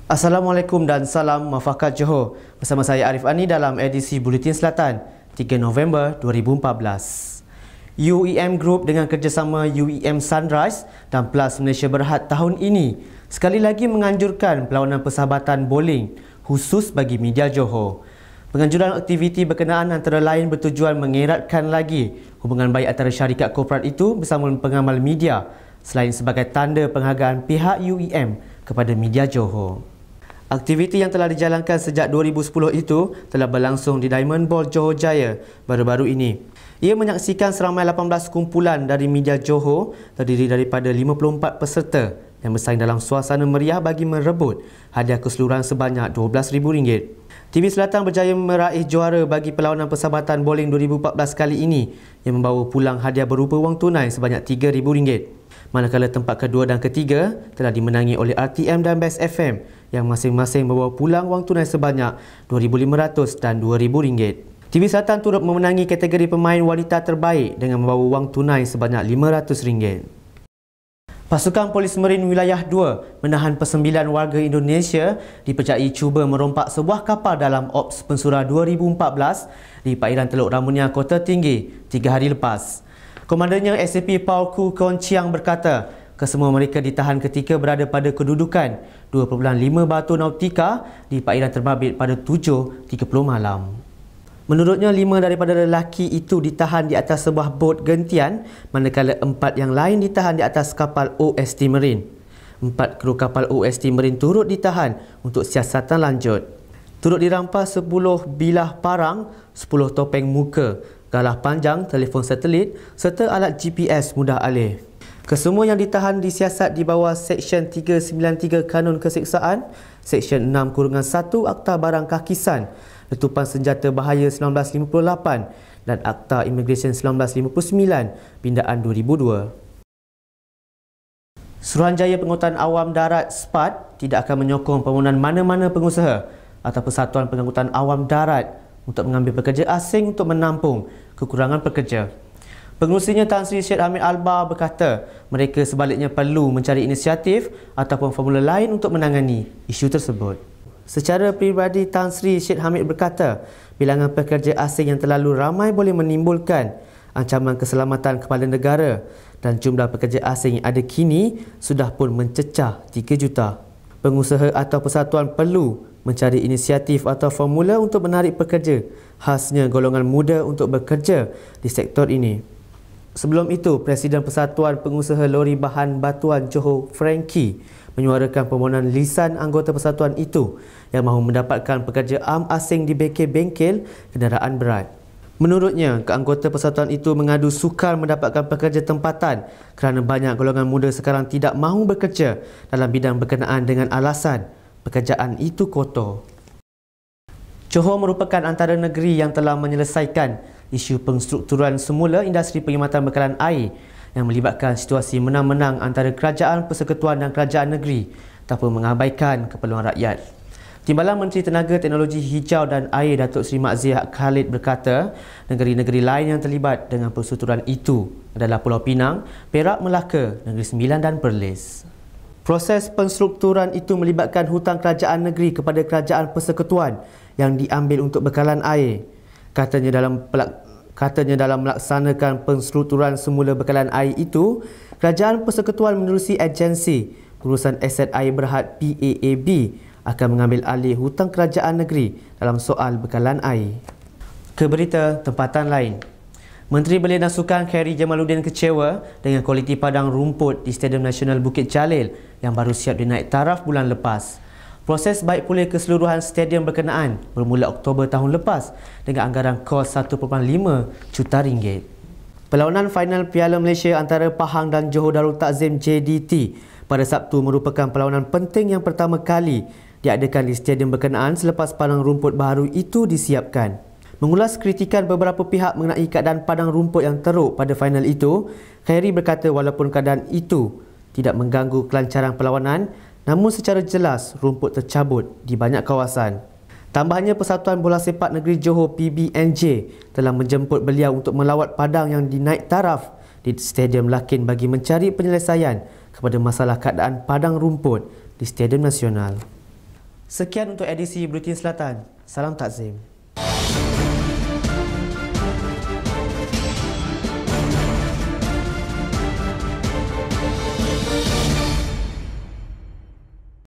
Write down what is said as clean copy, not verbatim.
Assalamualaikum dan salam Mafakat Johor. Bersama saya Arif Ani dalam edisi Buletin Selatan 3 November 2014. UEM Group dengan kerjasama UEM Sunrise dan Plus Malaysia Berhad tahun ini sekali lagi menganjurkan perlawanan persahabatan bowling khusus bagi media Johor. Penganjuran aktiviti berkenaan antara lain bertujuan mengeratkan lagi hubungan baik antara syarikat korporat itu bersama pengamal media selain sebagai tanda penghargaan pihak UEM kepada media Johor. Aktiviti yang telah dijalankan sejak 2010 itu telah berlangsung di Diamond Ball Johor Jaya baru-baru ini. Ia menyaksikan seramai 18 kumpulan dari media Johor terdiri daripada 54 peserta yang bersaing dalam suasana meriah bagi merebut hadiah keseluruhan sebanyak RM12,000. TV Selatan berjaya meraih juara bagi perlawanan persahabatan bowling 2014 kali ini yang membawa pulang hadiah berupa wang tunai sebanyak RM3,000. Manakala tempat kedua dan ketiga telah dimenangi oleh RTM dan Best FM yang masing-masing membawa pulang wang tunai sebanyak RM2,500 dan RM2,000. TV Selatan turut memenangi kategori pemain wanita terbaik dengan membawa wang tunai sebanyak RM500. Pasukan Polis Marin Wilayah 2 menahan persembilan warga Indonesia dipercayai cuba merompak sebuah kapal dalam Ops Pensura 2014 di perairan Teluk Ramunia, Kota Tinggi 3 hari lepas. Komandannya SAP Paul Ku Kon Chiang berkata, kesemua mereka ditahan ketika berada pada kedudukan 2.5 batu nautika di perairan terbabit pada 7.30 malam. Menurutnya, 5 daripada lelaki itu ditahan di atas sebuah bot gentian, manakala 4 yang lain ditahan di atas kapal OST Marine. 4 kru kapal OST Marine turut ditahan untuk siasatan lanjut. Turut dirampas 10 bilah parang, 10 topeng muka, galah panjang, telefon satelit serta alat GPS mudah alih. Kesemua yang ditahan disiasat di bawah Seksyen 393 Kanun Keseksaan, Seksyen 6-1 Akta Barang Kakisan, Letupan Senjata Bahaya 1958 dan Akta Imigresen 1959, Pindaan 2002. Suruhanjaya Pengangkutan Awam Darat SPAD tidak akan menyokong permohonan mana-mana pengusaha atau Persatuan Pengangkutan Awam Darat untuk mengambil pekerja asing untuk menampung kekurangan pekerja. Pengerusinya Tan Sri Syed Hamid Albar berkata mereka sebaliknya perlu mencari inisiatif ataupun formula lain untuk menangani isu tersebut. Secara peribadi, Tan Sri Syed Hamid berkata bilangan pekerja asing yang terlalu ramai boleh menimbulkan ancaman keselamatan kepala negara dan jumlah pekerja asing yang ada kini sudah pun mencecah 3 juta. Pengusaha atau persatuan perlu mencari inisiatif atau formula untuk menarik pekerja, khasnya golongan muda untuk bekerja di sektor ini. Sebelum itu, Presiden Persatuan Pengusaha Lori Bahan Batuan Johor Frankie menyuarakan permohonan lisan anggota persatuan itu yang mahu mendapatkan pekerja am asing di bengkel-bengkel kenderaan berat. Menurutnya, keanggota persatuan itu mengadu sukar mendapatkan pekerja tempatan kerana banyak golongan muda sekarang tidak mahu bekerja dalam bidang berkenaan dengan alasan pekerjaan itu kotor. Johor merupakan antara negeri yang telah menyelesaikan isu pengstrukturan semula industri perkhidmatan bekalan air yang melibatkan situasi menang-menang antara kerajaan persekutuan dan kerajaan negeri tanpa mengabaikan keperluan rakyat. Timbalan Menteri Tenaga Teknologi Hijau dan Air Datuk Seri Mak Zia Khalid berkata, negeri-negeri lain yang terlibat dengan perstrukturan itu adalah Pulau Pinang, Perak, Melaka, Negeri Sembilan dan Perlis. Proses penstrukturan itu melibatkan hutang kerajaan negeri kepada kerajaan persekutuan yang diambil untuk bekalan air. Katanya dalam melaksanakan penstrukturan semula bekalan air itu, kerajaan persekutuan menerusi agensi Pengurusan Aset Air Berhad PAAB akan mengambil alih hutang kerajaan negeri dalam soal bekalan air. Ke berita tempatan lain. Menteri Belia dan Sukan Khairy Jamaluddin kecewa dengan kualiti padang rumput di Stadium Nasional Bukit Jalil yang baru siap dinaik taraf bulan lepas. Proses baik pulih keseluruhan stadium berkenaan bermula Oktober tahun lepas dengan anggaran kos RM1.5 juta. Perlawanan final Piala Malaysia antara Pahang dan Johor Darul Takzim JDT pada Sabtu merupakan perlawanan penting yang pertama kali diadakan di stadium berkenaan selepas padang rumput baru itu disiapkan. Mengulas kritikan beberapa pihak mengenai keadaan padang rumput yang teruk pada final itu, Khairy berkata walaupun keadaan itu tidak mengganggu kelancaran perlawanan, namun secara jelas rumput tercabut di banyak kawasan. Tambahnya, Persatuan Bola Sepak Negeri Johor PBNJ telah menjemput beliau untuk melawat padang yang dinaik taraf di Stadium Lakin bagi mencari penyelesaian kepada masalah keadaan padang rumput di Stadium Nasional. Sekian untuk edisi Buletin Selatan. Salam Takzim.